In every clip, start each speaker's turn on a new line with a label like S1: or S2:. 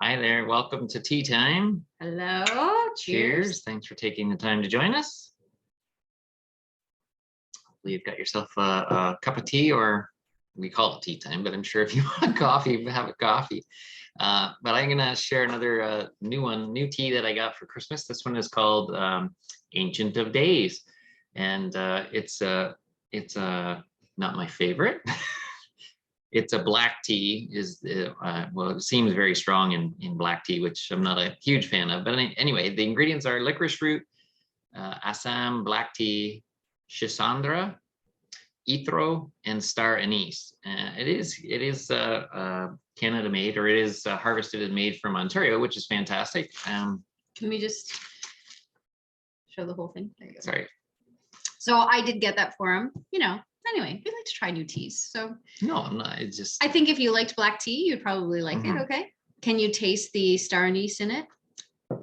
S1: Hi there. Welcome to tea time.
S2: Hello.
S1: Cheers. Thanks for taking the time to join us. Hopefully you've got yourself a cup of tea, or we call it tea time, but I'm sure if you want coffee, have a coffee. But I'm going to share another new tea that I got for Christmas. This one is called Ancient of Days. And it's not my favorite. It's a black tea. Well, it seems very strong in black tea, which I'm not a huge fan of. But anyway, the ingredients are licorice root, Assam black tea, Shisandra, Ethro, and star anise. It is Canada made, or it is harvested and made from Ontario, which is fantastic.
S2: Can we just show the whole thing? There you go.
S1: Sorry.
S2: So I did get that for him. Anyway, we like to try new teas. So
S1: no, I'm not. It's just.
S2: I think if you liked black tea, you'd probably like it. Okay. Can you taste the star anise in it?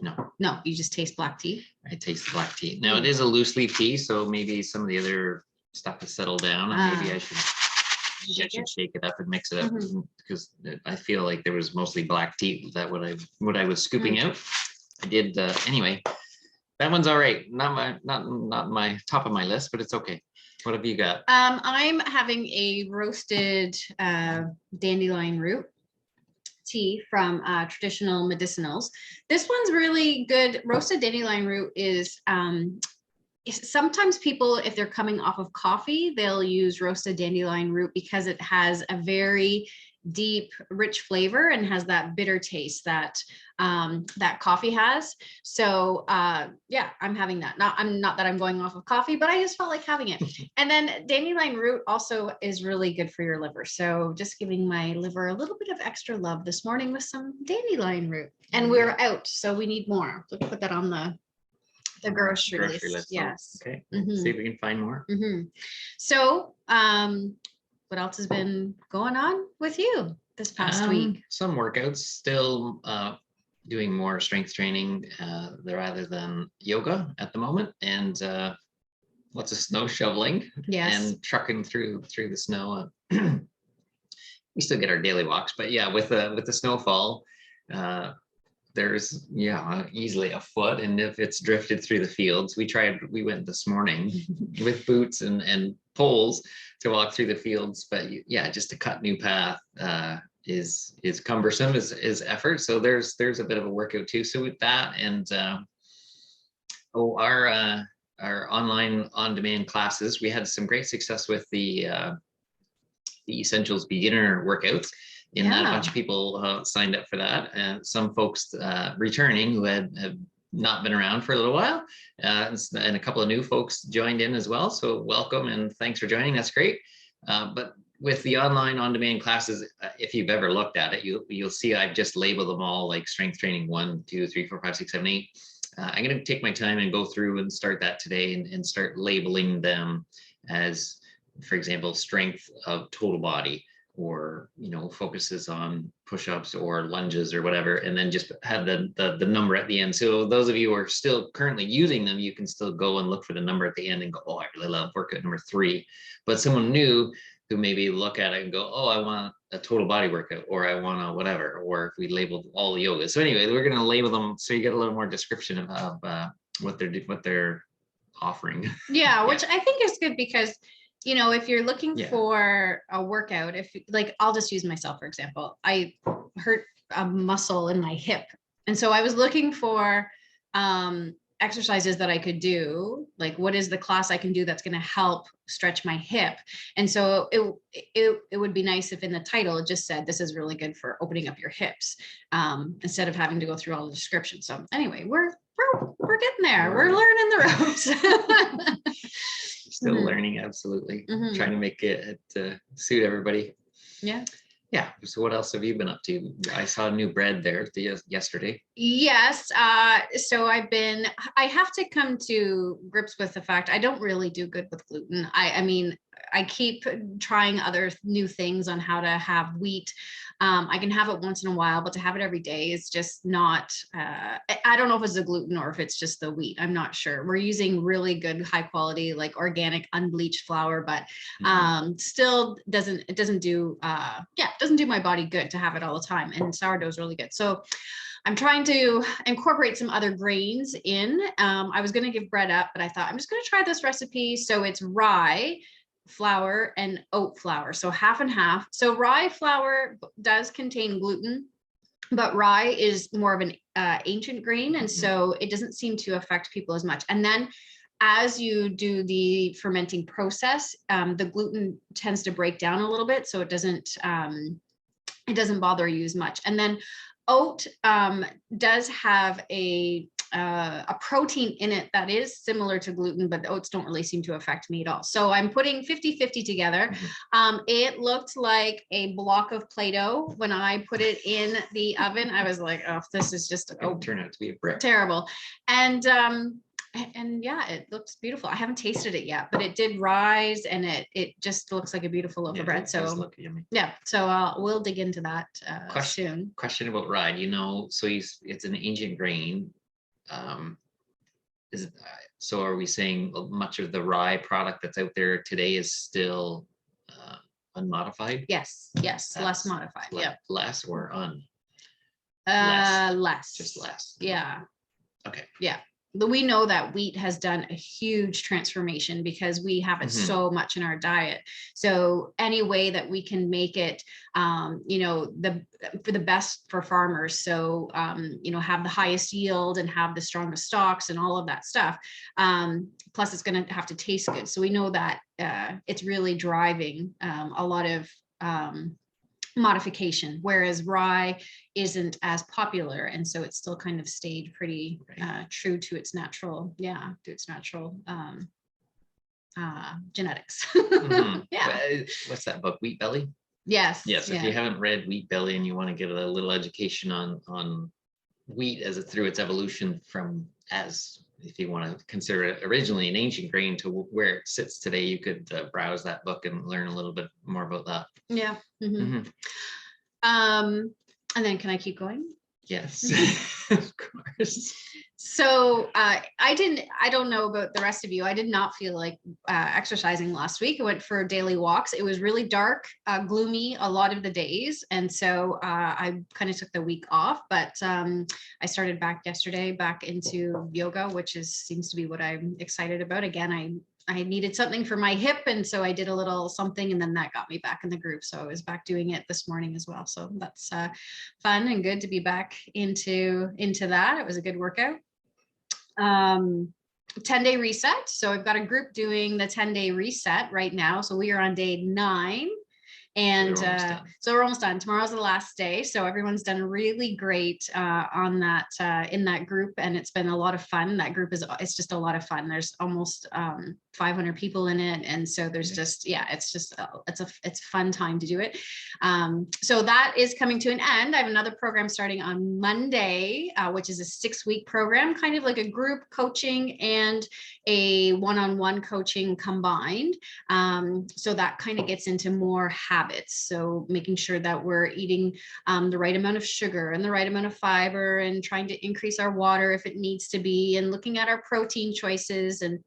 S1: No.
S2: No, you just taste black tea.
S1: I taste the black tea. Now it is a loose leaf tea, so maybe some of the other stuff has settled down. Maybe I should shake it up and mix it up, because I feel like there was mostly black tea. That what I was scooping out. I did anyway. That one's all right. Not my top of my list, but it's okay. What have you got?
S2: I'm having a roasted dandelion root tea from Traditional Medicinals. This one's really good. Roasted dandelion root is sometimes people, if they're coming off of coffee, they'll use roasted dandelion root because it has a very deep, rich flavor and has that bitter taste that that coffee has. So yeah, I'm having that. Not that I'm going off of coffee, but I just felt like having it. And then dandelion root also is really good for your liver. So just giving my liver a little bit of extra love this morning with some dandelion root. And we're out, so we need more. Let's put that on the grocery list. Yes.
S1: Okay. See if we can find more.
S2: So what else has been going on with you this past week?
S1: Some workouts, still doing more strength training rather than yoga at the moment, and lots of snow shoveling.
S2: Yes.
S1: And trucking through the snow. We still get our daily walks, but yeah, with the snowfall, there's easily a foot, and if it's drifted through the fields, we went this morning with boots and poles to walk through the fields, but yeah, just to cut new path is cumbersome, is effort. So there's a bit of a workout too. So with that, and our online on-demand classes, we had some great success with the essentials beginner workouts. In that, a bunch of people signed up for that, and some folks returning who have not been around for a little while, and a couple of new folks joined in as well. So welcome and thanks for joining. That's great. But with the online on-demand classes, if you've ever looked at it, you'll see I've just labeled them all like strength training 1, 2, 3, 4, 5, 6, 7, 8. I'm going to take my time and go through and start that today and start labeling them as, for example, strength of total body, or focuses on push-ups or lunges or whatever, and then just have the number at the end. So those of you who are still currently using them, you can still go and look for the number at the end and go, oh, I really love workout number 3. But someone new who maybe look at it and go, oh, I want a total body workout, or I want a whatever, or if we labeled all the yoga. So anyway, we're going to label them so you get a little more description of what they're offering.
S2: Yeah, which I think is good, because if you're looking for a workout, I'll just use myself, for example. I hurt a muscle in my hip. And so I was looking for exercises that I could do, like what is the class I can do that's going to help stretch my hip. And so it would be nice if in the title it just said, this is really good for opening up your hips, instead of having to go through all the description. So anyway, we're getting there. We're learning the ropes.
S1: Still learning, absolutely. Trying to make it suit everybody. Yeah. So what else have you been up to? I saw new bread there yesterday.
S2: Yes. So I have to come to grips with the fact I don't really do good with gluten. I I keep trying other new things on how to have wheat. I can have it once in a while, but to have it every day is just not, I don't know if it's the gluten or if it's just the wheat. I'm not sure. We're using really good, high quality, like organic, unbleached flour, but still it doesn't do my body good to have it all the time. And sourdough is really good. So I'm trying to incorporate some other grains in. I was going to give bread up, but I thought I'm just going to try this recipe. So it's rye flour and oat flour, so half and half. So rye flour does contain gluten, but rye is more of an ancient grain, and so it doesn't seem to affect people as much. And then as you do the fermenting process, the gluten tends to break down a little bit, so it doesn't bother you as much. And then oat does have a protein in it that is similar to gluten, but the oats don't really seem to affect me at all. So I'm putting 50-50 together. It looked like a block of Play-Doh when I put it in the oven. I was like, oh, this is just
S1: turn out to be a brick.
S2: Terrible. And yeah, it looks beautiful. I haven't tasted it yet, but it did rise, and it just looks like a beautiful loaf of bread. So yeah, so we'll dig into that soon.
S1: Question about rye. So it's an ancient grain. So are we saying much of the rye product that's out there today is still unmodified?
S2: Yes, less modified.
S1: Less or
S2: less.
S1: Just less.
S2: Yeah.
S1: Okay.
S2: Yeah. We know that wheat has done a huge transformation because we have it so much in our diet. So any way that we can make it, for the best for farmers. So, have the highest yield and have the strongest stalks and all of that stuff. Plus it's going to have to taste good. So we know that it's really driving a lot of modification, whereas rye isn't as popular, and so it's still kind of stayed pretty true to its natural genetics.
S1: Yeah. What's that book, Wheat Belly?
S2: Yes.
S1: If you haven't read Wheat Belly and you want to get a little education on wheat through its evolution from, as if you want to consider it originally an ancient grain, to where it sits today, you could browse that book and learn a little bit more about that.
S2: Yeah. And then can I keep going?
S1: Yes, of course.
S2: So I don't know about the rest of you. I did not feel like exercising last week. I went for daily walks. It was really dark, gloomy a lot of the days. And so I kind of took the week off, but I started back yesterday, back into yoga, which seems to be what I'm excited about. Again, I needed something for my hip, and so I did a little something, and then that got me back in the groove. So I was back doing it this morning as well. So that's fun and good to be back into that. It was a good workout. 10-day reset. So I've got a group doing the 10-day reset right now. So we are on day 9. And so we're almost done. Tomorrow's the last day. So everyone's done really great on that in that group, and it's been a lot of fun. That group it's just a lot of fun. There's almost 500 people in it, and so there's it's a fun time to do it. So that is coming to an end. I have another program starting on Monday, which is a 6-week program, kind of like a group coaching and a one-on-one coaching combined. So that kind of gets into more habits. So making sure that we're eating the right amount of sugar and the right amount of fiber, and trying to increase our water if it needs to be, and looking at our protein choices and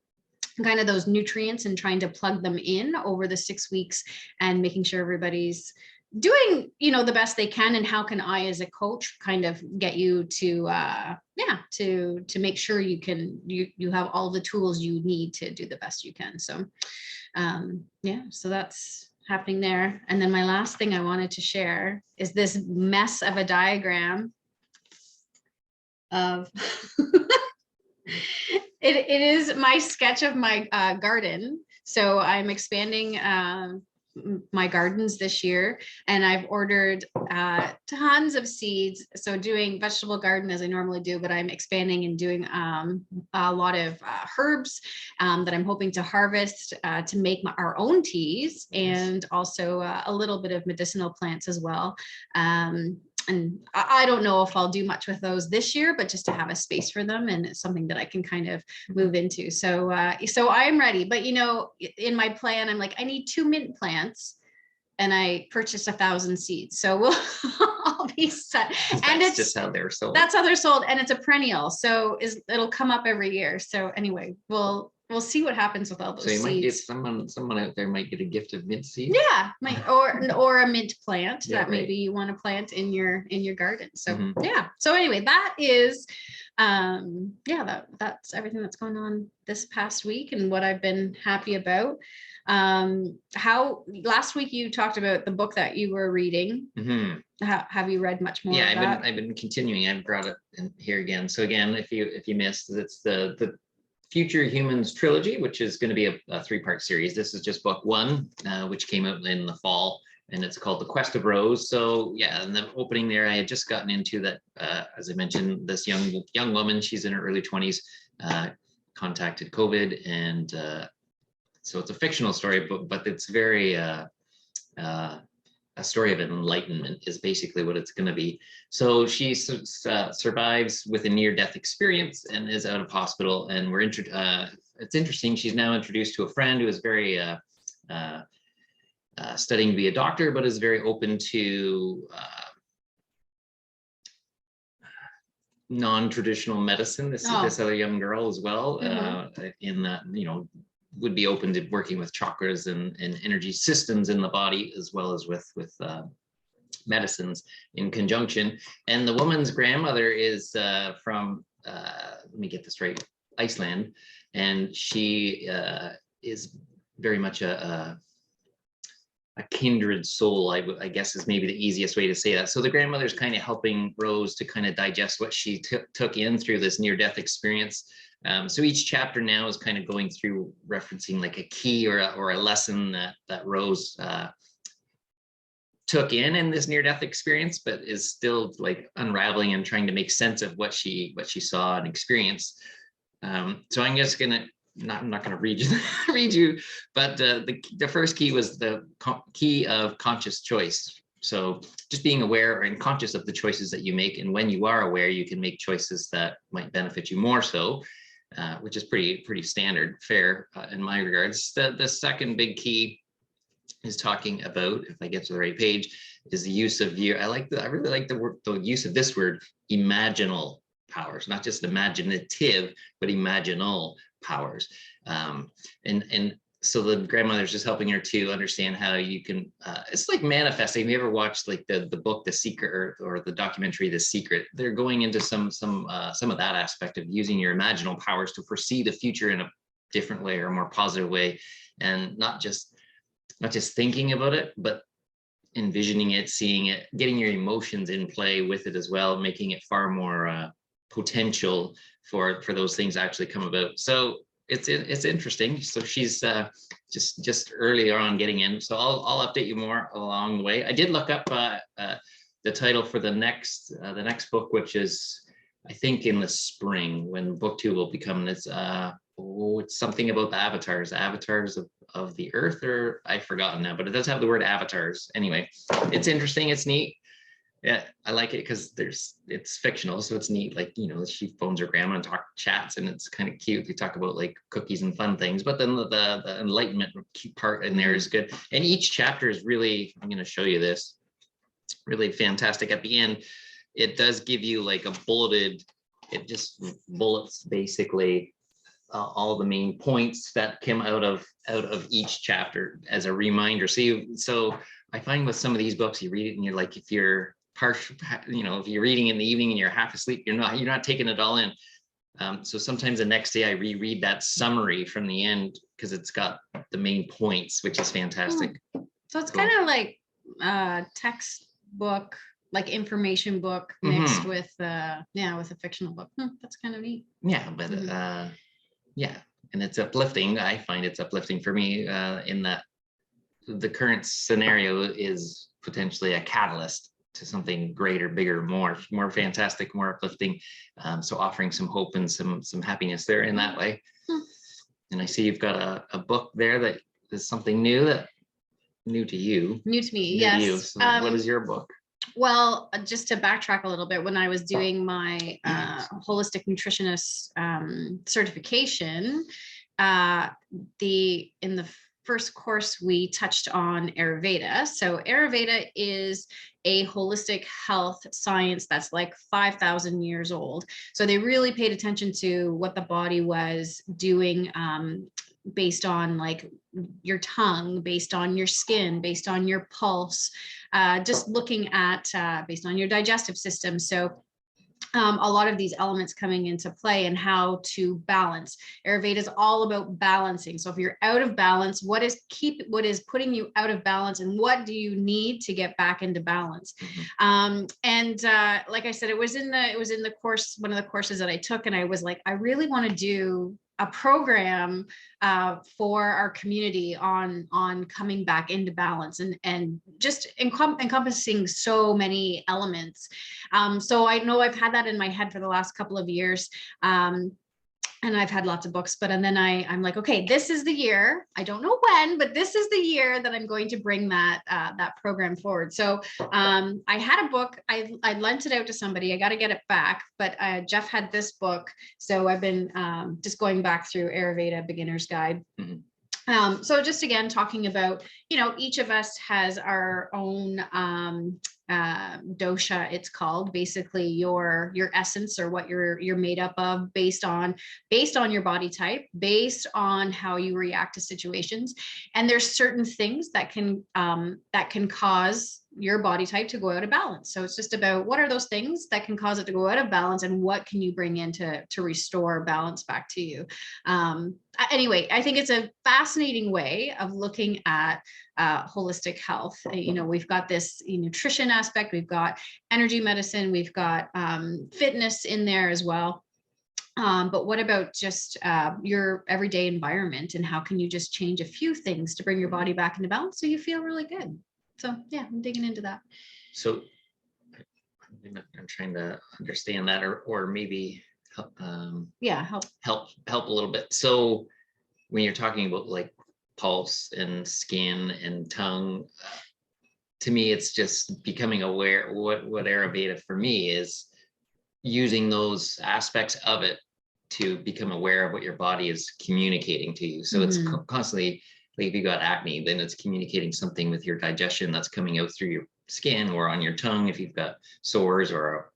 S2: kind of those nutrients, and trying to plug them in over the 6 weeks, and making sure everybody's doing the best they can. And how can I as a coach kind of get you to make sure you have all the tools you need to do the best you can. So so that's happening there. And then my last thing I wanted to share is this mess of a diagram of it is my sketch of my garden. So I'm expanding my gardens this year, and I've ordered tons of seeds. So doing vegetable garden as I normally do, but I'm expanding and doing a lot of herbs that I'm hoping to harvest to make our own teas, and also a little bit of medicinal plants as well. and I don't know if I'll do much with those this year, but just to have a space for them, and it's something that I can kind of move into. So I'm ready. But in my plan, I'm like, I need 2 mint plants, and I purchased 1,000 seeds. So I'll be set. And
S1: it's just how they're sold.
S2: That's how they're sold, and it's a perennial, so it'll come up every year. So anyway, we'll see what happens with all those seeds.
S1: So you might get someone out there might get a gift of mint seeds.
S2: Yeah, or a mint plant that maybe you want to plant in your garden. So yeah. So anyway, that is that's everything that's going on this past week and what I've been happy about. How last week you talked about the book that you were reading. Have you read much more?
S1: Yeah, I've been continuing. I've brought it in here again. So again, if you missed, it's the Future Humans Trilogy, which is going to be a 3-part series. This is just book 1, which came out in the fall, and it's called The Quest of Rose. So yeah, in the opening there, I had just gotten into that, as I mentioned, this young woman, she's in her early 20s, contacted COVID, and so it's a fictional story, but it's very a story of enlightenment is basically what it's going to be. So she survives with a near-death experience and is out of hospital. And it's interesting. She's now introduced to a friend who is very studying to be a doctor, but is very open to non-traditional medicine. This other young girl as well, in that would be open to working with chakras and energy systems in the body, as well as with medicines in conjunction. And the woman's grandmother is from, let me get this right, Iceland. And she is very much a kindred soul, I guess is maybe the easiest way to say that. So the grandmother's kind of helping Rose to kind of digest what she took in through this near-death experience. So each chapter now is kind of going through referencing like a key or a lesson that Rose took in this near-death experience, but is still like unraveling and trying to make sense of what she saw and experienced. So I'm just gonna I'm not going to read you, but the first key was the key of conscious choice. So just being aware and conscious of the choices that you make, and when you are aware, you can make choices that might benefit you more so. Which is pretty standard fare in my regards. The second big key is talking about, if I get to the right page, is the use of I really like the use of this word, imaginal powers, not just imaginative, but imaginal powers. And so the grandmother's just helping her to understand how you can, it's like manifesting. Have you ever watched like the book, The Secret, or the documentary, The Secret? They're going into some of that aspect of using your imaginal powers to foresee the future in a different way or a more positive way, and not just thinking about it, but envisioning it, seeing it, getting your emotions in play with it as well, making it far more potential for those things to actually come about. So it's interesting. So she's just early on getting in. So I'll update you more along the way. I did look up the title for the next book, which is I think in the spring, when book 2 will be coming. It's something about the avatars of the earth, or I've forgotten now, but it does have the word avatars. Anyway, it's interesting. It's neat. Yeah, I like it because it's fictional, so it's neat. Like, she phones her grandma and chats, and it's kind of cute. We talk about like cookies and fun things, but then the enlightenment part in there is good. And each chapter is really, I'm going to show you this, really fantastic. At the end, it does give you like a bulleted, it just bullets basically all the main points that came out of each chapter as a reminder. So I find with some of these books, you read it and you're like, if you're partial, if you're reading in the evening and you're half asleep, you're not taking it all in. So sometimes the next day I reread that summary from the end because it's got the main points, which is fantastic.
S2: So it's kind of like textbook, like information book mixed with a fictional book. That's kind of neat.
S1: Yeah, but and it's uplifting. I find it's uplifting for me in that the current scenario is potentially a catalyst to something greater, bigger, more fantastic, more uplifting. So offering some hope and some happiness there in that way. And I see you've got a book there that is something new to you.
S2: New to me, yes.
S1: So what is your book?
S2: Well, just to backtrack a little bit, when I was doing my holistic nutritionist certification, in the first course we touched on Ayurveda. So Ayurveda is a holistic health science that's like 5,000 years old. So they really paid attention to what the body was doing, based on like your tongue, based on your skin, based on your pulse, just looking at based on your digestive system. So a lot of these elements coming into play and how to balance. Ayurveda is all about balancing. So if you're out of balance, what is putting you out of balance, and what do you need to get back into balance? Like I said, it was in the course, one of the courses that I took, and I was like, I really want to do a program for our community on coming back into balance, and just encompassing so many elements. So I know I've had that in my head for the last couple of years. And I've had lots of books, and then I'm like, okay, this is the year. I don't know when, but this is the year that I'm going to bring that program forward. So I had a book. I lent it out to somebody. I got to get it back, but Jeff had this book. So I've been just going back through Ayurveda Beginner's Guide. Mm-hmm. So just again, talking about, each of us has our own dosha, it's called, basically your essence, or what you're made up of, based on your body type, based on how you react to situations. And there's certain things that can cause your body type to go out of balance. So it's just about, what are those things that can cause it to go out of balance, and what can you bring in to restore balance back to you? Anyway, I think it's a fascinating way of looking at holistic health. We've got this nutrition aspect, we've got energy medicine, we've got fitness in there as well. But what about just your everyday environment, and how can you just change a few things to bring your body back into balance so you feel really good? So yeah, I'm digging into that.
S1: So I'm trying to understand that, or maybe help a little bit. So when you're talking about like pulse and skin and tongue, to me, it's just becoming aware. What Ayurveda for me is using those aspects of it to become aware of what your body is communicating to you. So it's constantly, like if you got acne, then it's communicating something with your digestion that's coming out through your skin or on your tongue. If you've got sores or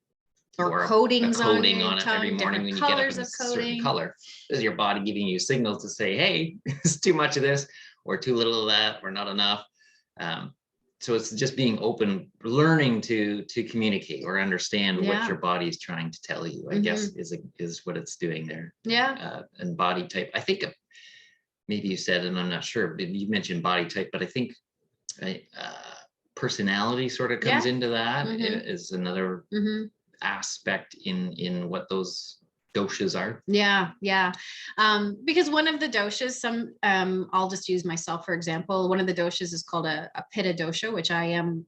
S2: coatings
S1: a coating on it
S2: tongue,
S1: every morning when you get up in a certain color, this is your body giving you signals to say, hey, it's too much of this, or too little of that, or not enough. So it's just being open, learning to communicate or understand what your body is trying to tell you, I guess is what it's doing there.
S2: Yeah.
S1: And body type, I think maybe you said, and I'm not sure, but you mentioned body type, but I think personality sort of comes into that, is another aspect in what those doshas are.
S2: Yeah. Because one of the doshas, I'll just use myself for example. One of the doshas is called a pitta dosha, which I am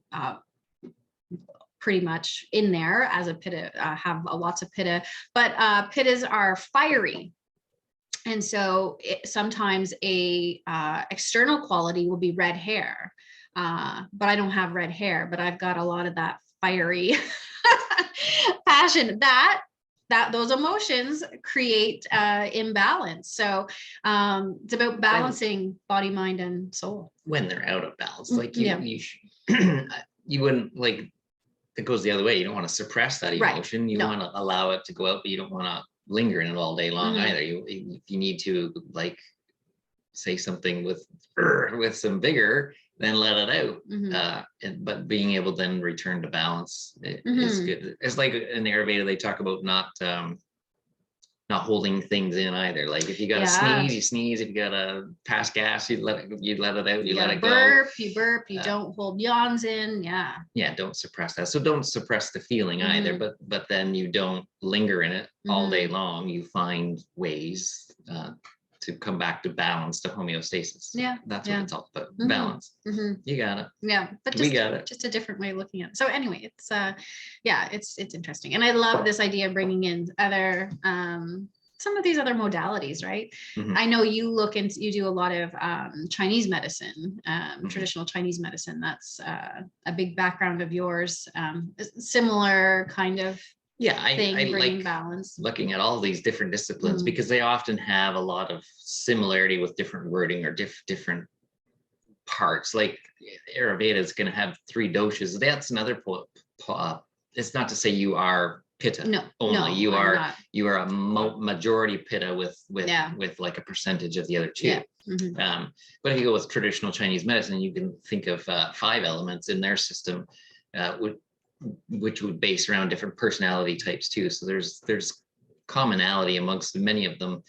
S2: pretty much in there as a pitta. Have lots of pitta, but pittas are fiery. And so sometimes a external quality will be red hair, but I don't have red hair, but I've got a lot of that fiery passion that those emotions create imbalance. So it's about balancing body, mind, and soul. When they're out of balance, like you wouldn't, like, it goes the other way. You don't want to suppress that emotion. Right. You want to allow it to go out, but you don't want to linger in it all day long either. If you need to, like, say something with some vigor, then let it out. But being able to then return to balance is good. It's like in Ayurveda, they talk about not holding things in either. Like if you got to sneeze, you sneeze. If you got to pass gas, you let it out. You let it burp, go. You burp. You don't hold yawns in.
S1: Yeah. Don't suppress that. So don't suppress the feeling either. But then you don't linger in it all day long. You find ways to come back to balance, to homeostasis. That's what it's all about. Balance. You got it.
S2: Yeah, but we got it. Just a different way of looking at it. So anyway, it's it's interesting, and I love this idea of bringing in other some of these other modalities, right?
S1: Mhm.
S2: I know you do a lot of Chinese medicine,
S1: Mhm.
S2: traditional Chinese medicine. That's a big background of yours. Similar kind of thing,
S1: I
S2: bringing
S1: like
S2: balance.
S1: looking at all these different disciplines because they often have a lot of similarity with different wording or different parts. Like Ayurveda is going to have 3 doshas. That's another it's not to say you are pitta
S2: No,
S1: only.
S2: no,
S1: you
S2: I'm
S1: are
S2: not.
S1: you are a majority pitta with
S2: Yeah.
S1: with like a percentage of the other 2.
S2: Yeah. Mhm.
S1: But if you go with traditional Chinese medicine, you can think of 5 elements in their system, which would base around different personality types too. So there's commonality amongst many of them.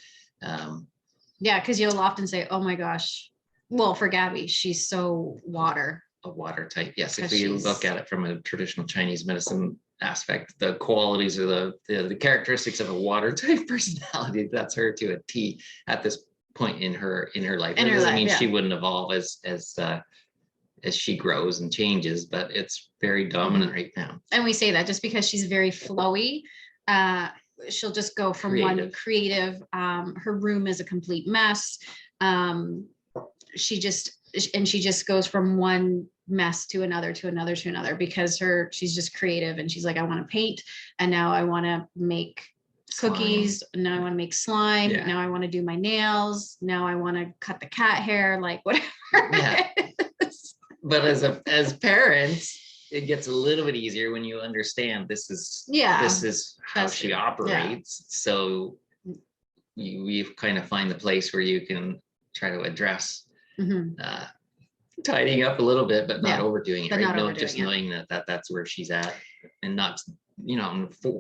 S2: Yeah, because you'll often say, "Oh my gosh," well, for Gabby, she's so water.
S1: A water type, yes. If
S2: 'Cause
S1: we
S2: she's-
S1: look at it from a traditional Chinese medicine aspect, the qualities or the characteristics of a water type personality, that's her to a T at this point in her life.
S2: In
S1: That
S2: her
S1: doesn't
S2: life,
S1: mean
S2: yeah.
S1: she wouldn't evolve as she grows and changes, but it's very dominant right now.
S2: And we say that just because she's very flowy. She'll just go from one creative. Her room is a complete mess. She just goes from one mess to another because she's just creative, and she's like, I want to paint, and now I want to make cookies, and now I want to make slime, now I want to do my nails, now I want to cut the cat hair, like whatever.
S1: Yeah. But as parents, it gets a little bit easier when you understand this is how she operates. So you kind of find the place where you can try to address tidying up a little bit, but not overdoing it. Right? Just knowing that that's where she's at, and not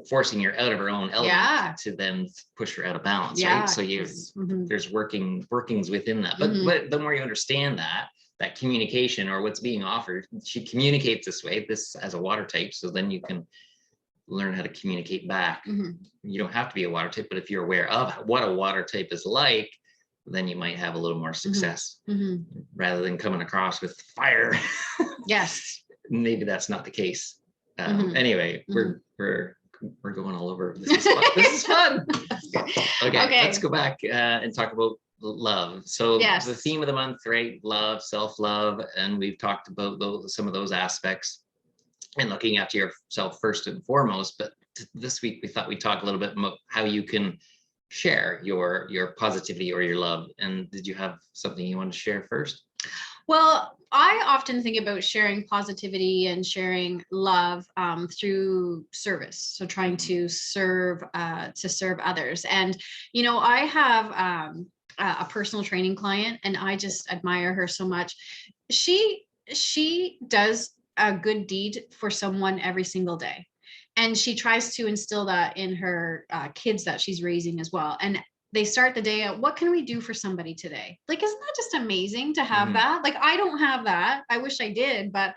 S1: forcing her out of her own element to then push her out of balance. Right. So there's workings within that. But the more you understand that communication or what's being offered, she communicates this way, this as a water type. So then you can learn how to communicate back. You don't have to be a water type, but if you're aware of what a water type is like, then you might have a little more success rather than coming across with fire.
S2: Yes.
S1: Maybe that's not the case. Anyway, we're going all over. This is fun. This is fun. Okay, let's go back and talk about love. So the theme of the month, right? Love, self-love, and we've talked about some of those aspects and looking after yourself first and foremost. But this week we thought we'd talk a little bit about how you can share your positivity or your love. And did you have something you want to share first?
S2: Well, I often think about sharing positivity and sharing love through service. So trying to serve others. And, I have a personal training client, and I just admire her so much. She does a good deed for someone every single day. And she tries to instill that in her kids that she's raising as well. And they start the day out, what can we do for somebody today? Like, isn't that just amazing to have that? Like, I don't have that. I wish I did, but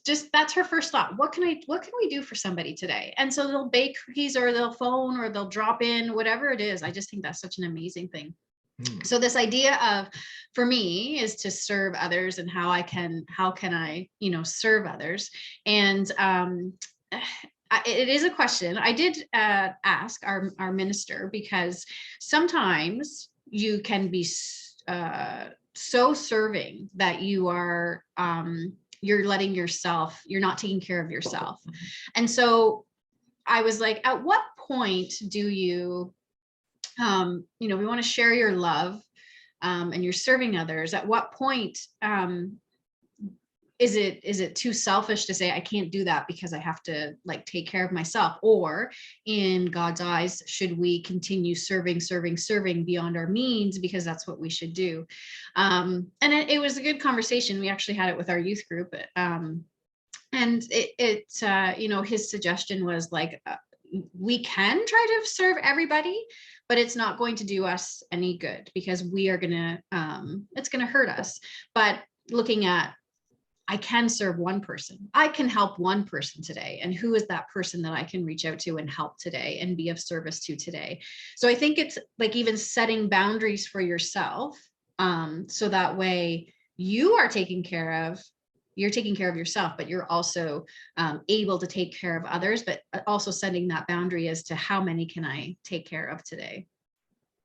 S2: just that's her first thought. What can we do for somebody today? And so they'll bake cookies, or they'll phone, or they'll drop in, whatever it is. I just think that's such an amazing thing. So this idea of, for me, is to serve others, and how can I, serve others. And it is a question I did ask our minister, because sometimes you can be so serving that you are you're letting yourself, you're not taking care of yourself. And so I was like, at what point do you we want to share your love and you're serving others? At what point is it too selfish to say, I can't do that because I have to take care of myself? Or in God's eyes, should we continue serving beyond our means, because that's what we should do? And it was a good conversation. We actually had it with our youth group. And his suggestion was we can try to serve everybody, but it's not going to do us any good, because we are it's going to hurt us. But looking at, I can serve one person. I can help one person today. And who is that person that I can reach out to and help today and be of service to today? So I think it's even setting boundaries for yourself, so that way you are taken care of, you're taking care of yourself, but you're also able to take care of others, but also setting that boundary as to how many can I take care of today.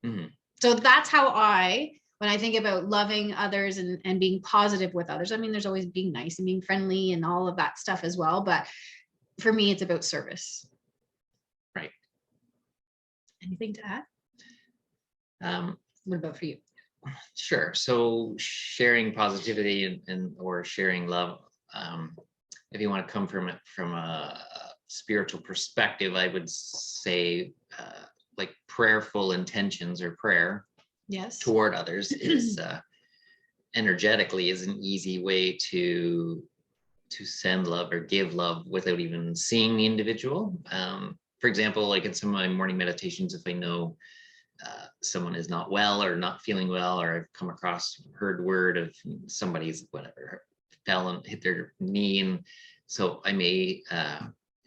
S1: Mm-hmm.
S2: So that's how when I think about loving others and being positive with others, I mean, there's always being nice and being friendly and all of that stuff as well. But for me, it's about service.
S1: Right.
S2: Anything to add? What about for you?
S1: Sure. So sharing positivity and or sharing love, if you want to come from a spiritual perspective, I would say like prayerful intentions or prayer toward others is energetically is an easy way to send love or give love without even seeing the individual. For example, like in some of my morning meditations, if I know someone is not well or not feeling well, or I've come across, heard word of somebody's whatever fell and hit their knee, and so I may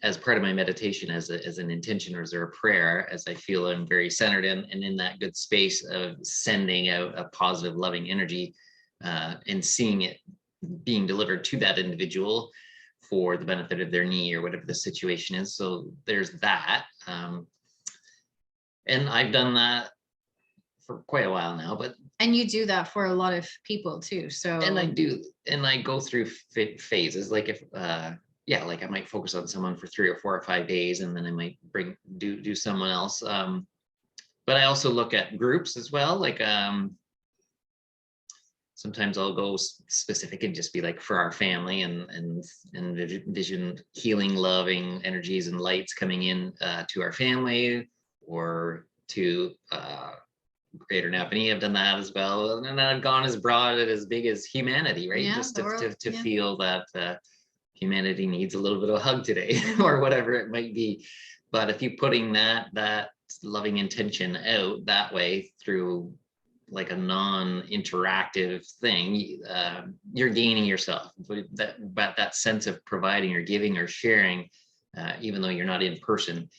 S1: as part of my meditation as an intention or as a prayer, as I feel I'm very centered in and in that good space of sending out a positive loving energy and seeing it being delivered to that individual for the benefit of their knee or whatever the situation is. So there's that. And I've done that for quite a while now,
S2: and you do that for a lot of people too. So
S1: and I go through phases. Like if like I might focus on someone for 3 or 4 or 5 days, and then I might do someone else. But I also look at groups as well. Like sometimes I'll go specific and just be like for our family and envision healing, loving energies and lights coming in to our family, or to Greater Napanee. I've done that as well, and I've gone as broad and as big as humanity, right? Just to feel that humanity needs a little bit of a hug today, or whatever it might be. But if you're putting that loving intention out that way through like a non-interactive thing, you're gaining yourself. But that sense of providing or giving or sharing, even though you're not in person,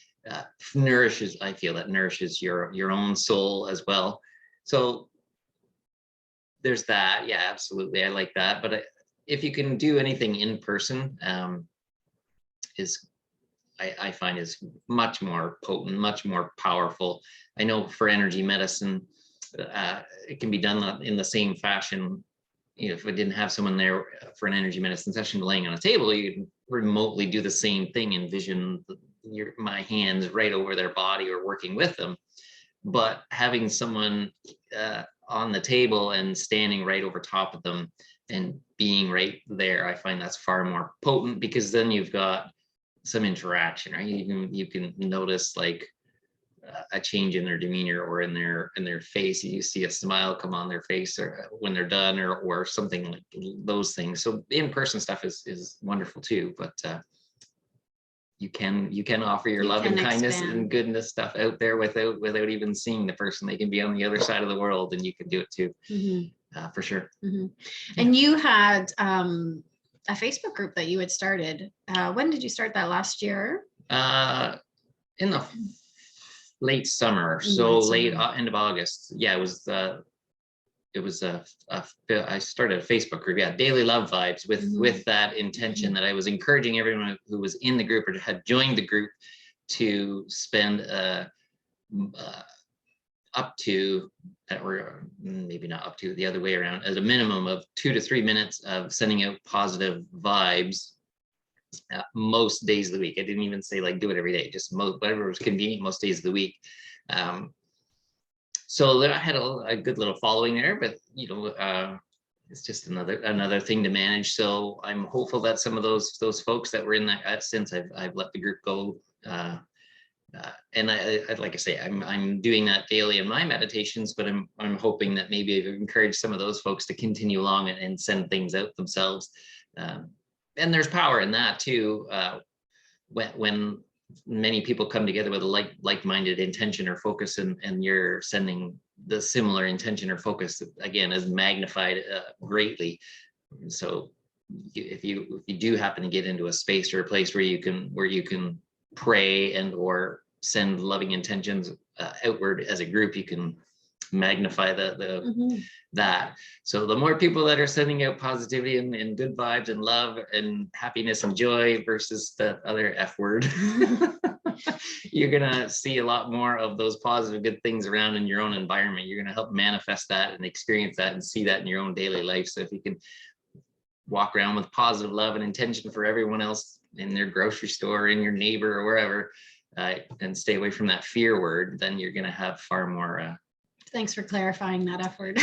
S1: nourishes. I feel that nourishes your own soul as well. So there's that. Yeah, absolutely. I like that. But if you can do anything in person, I find is much more potent, much more powerful. I know for energy medicine, it can be done in the same fashion. You know, if I didn't have someone there for an energy medicine session laying on a table, you can remotely do the same thing, envision my hands right over their body or working with them. But having someone on the table and standing right over top of them and being right there, I find that's far more potent, because then you've got some interaction, right? You can notice like a change in their demeanor or in their face. You see a smile come on their face, or when they're done, or something like those things. So in-person stuff is wonderful too, but you can offer your love and kindness and goodness stuff out there without even seeing the person. They can be on the other side of the world, and you can do it too. For sure.
S2: And you had a Facebook group that you had started. When did you start that? Last year?
S1: In the late summer, late end of August. Yeah, it was I started a Facebook group, daily love vibes, with that intention that I was encouraging everyone who was in the group or had joined the group to spend up to, or maybe not up to, the other way around, as a minimum of 2 to 3 minutes of sending out positive vibes most days of the week. I didn't even say like do it every day, just whatever was convenient most days of the week. So I had a good little following there, but it's just another thing to manage. So I'm hopeful that some of those folks that were in that, since I've let the group go, and I like I say, I'm doing that daily in my meditations, but I'm hoping that maybe I've encouraged some of those folks to continue along and send things out themselves. And there's power in that too, when many people come together with a like-minded intention or focus, and you're sending the similar intention or focus, again, is magnified greatly. So if you do happen to get into a space or a place where you can pray and or send loving intentions outward as a group, you can magnify that. So the more people that are sending out positivity and good vibes and love and happiness and joy versus that other F word, you're gonna see a lot more of those positive good things around in your own environment. You're gonna help manifest that and experience that and see that in your own daily life. So if you can walk around with positive love and intention for everyone else in their grocery store, in your neighbor or wherever, and stay away from that fear word, then you're going to have far more.
S2: Thanks for clarifying that F word.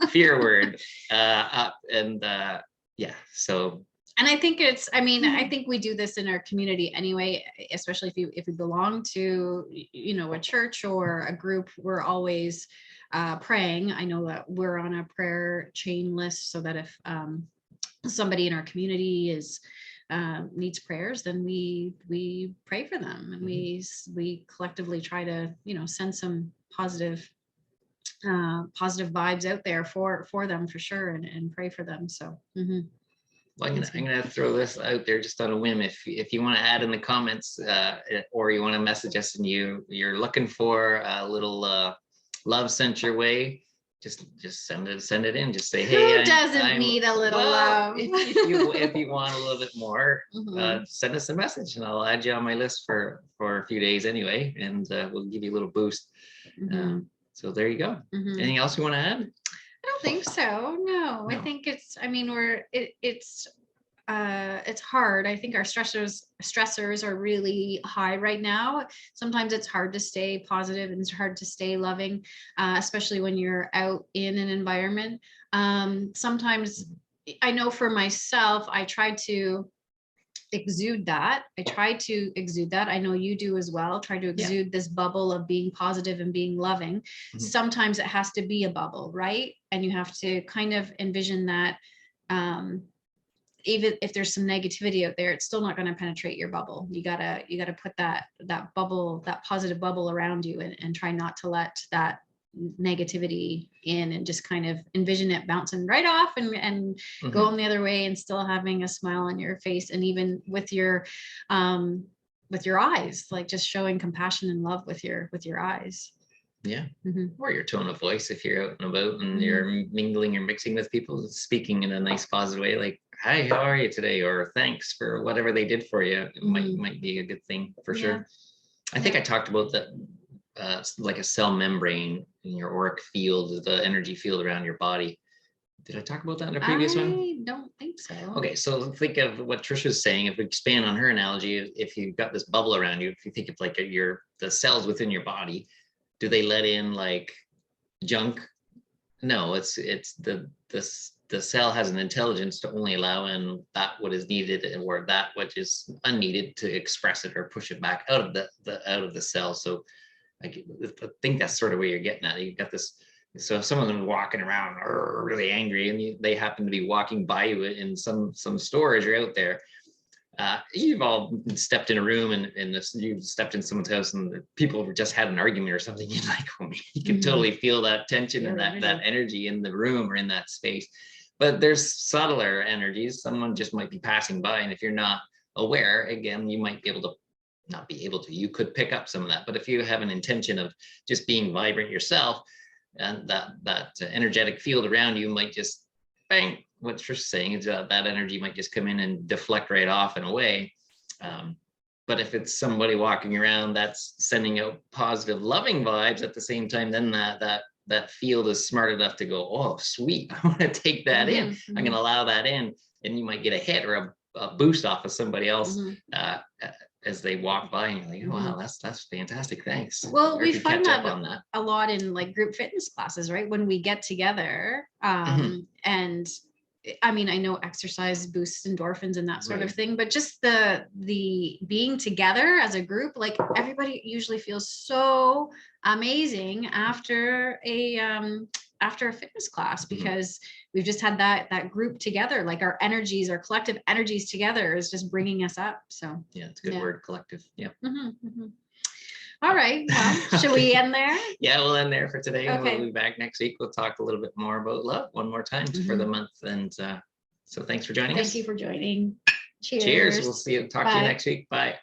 S1: Fear word. Yeah. So.
S2: And I think I think we do this in our community anyway, especially if we belong to, a church or a group, we're always praying. I know that we're on a prayer chain list so that if somebody in our community needs prayers, then we pray for them, and we collectively try to send some positive vibes out there for them for sure, and pray for them. So
S1: well, I'm gonna throw this out there just on a whim. If you want to add in the comments, or you want to message us and you're looking for a little love sent your way, just send it in. Just say, hey,
S2: who doesn't need a little love?
S1: if you want a little bit more, send us a message, and I'll add you on my list for a few days anyway, and we'll give you a little boost. So there you go. Anything else you want to add?
S2: I don't think so. No. I think it's hard. I think our stressors are really high right now. Sometimes it's hard to stay positive and it's hard to stay loving, especially when you're out in an environment. Sometimes I know for myself, I try to exude that. I know you do as well. Try to exude this bubble of being positive and being loving. Sometimes it has to be a bubble, right? And you have to kind of envision that even if there's some negativity out there, it's still not going to penetrate your bubble. You gotta put that bubble, that positive bubble around you, and try not to let that negativity in, and just kind of envision it bouncing right off and going the other way, and still having a smile on your face, and even with your eyes, like just showing compassion and love with your eyes. Or your tone of voice if you're out and about and you're mingling or mixing with people, speaking in a nice positive way, like, hi, how are you today, or thanks for whatever they did for you. It might be a good thing for sure. I think I talked about that, like a cell membrane in your auric field, the energy field around your body. Did I talk about that in a previous one? I don't think so.
S1: Okay, so think of what Tricia's saying. If we expand on her analogy, if you've got this bubble around you, if you think of like the cells within your body, do they let in like junk? No, it's the cell has an intelligence to only allow in that what is needed, or that which is unneeded, to express it or push it back out of the cell. So I think that's sort of where you're getting at. You've got this. So if someone's walking around or really angry, and they happen to be walking by you in some store as you're out there, you've all stepped in a room and you've stepped in someone's house and the people have just had an argument or something. You're like, oh, you can totally feel that tension and that energy in the room or in that space. But there's subtler energies. Someone just might be passing by, and if you're not aware, again, you might you could pick up some of that. But if you have an intention of just being vibrant yourself, and that energetic field around you might just bang. What Tricia's saying is that energy might just come in and deflect right off and away. But if it's somebody walking around that's sending out positive, loving vibes at the same time, then that field is smart enough to go, oh, sweet, I want to take that in. I'm going to allow that in, and you might get a hit or a boost off of somebody else as they walk by, and you're like, oh, wow, that's fantastic, thanks.
S2: Well, we find that a lot in like group fitness classes, right? When we get together, and I mean, I know exercise boosts endorphins and that sort of thing, but just the being together as a group, like everybody usually feels so amazing after a fitness class, because we've just had that group together, like our collective energies together is just bringing us up. So
S1: yeah, it's a good word, collective. Yeah.
S2: All right. Well, should we end there?
S1: Yeah, we'll end there for today.
S2: Okay.
S1: We'll be back next week. We'll talk a little bit more about love one more time for the month. And so thanks for joining us.
S2: Thank you for joining.
S1: Cheers. We'll talk to you next week. Bye.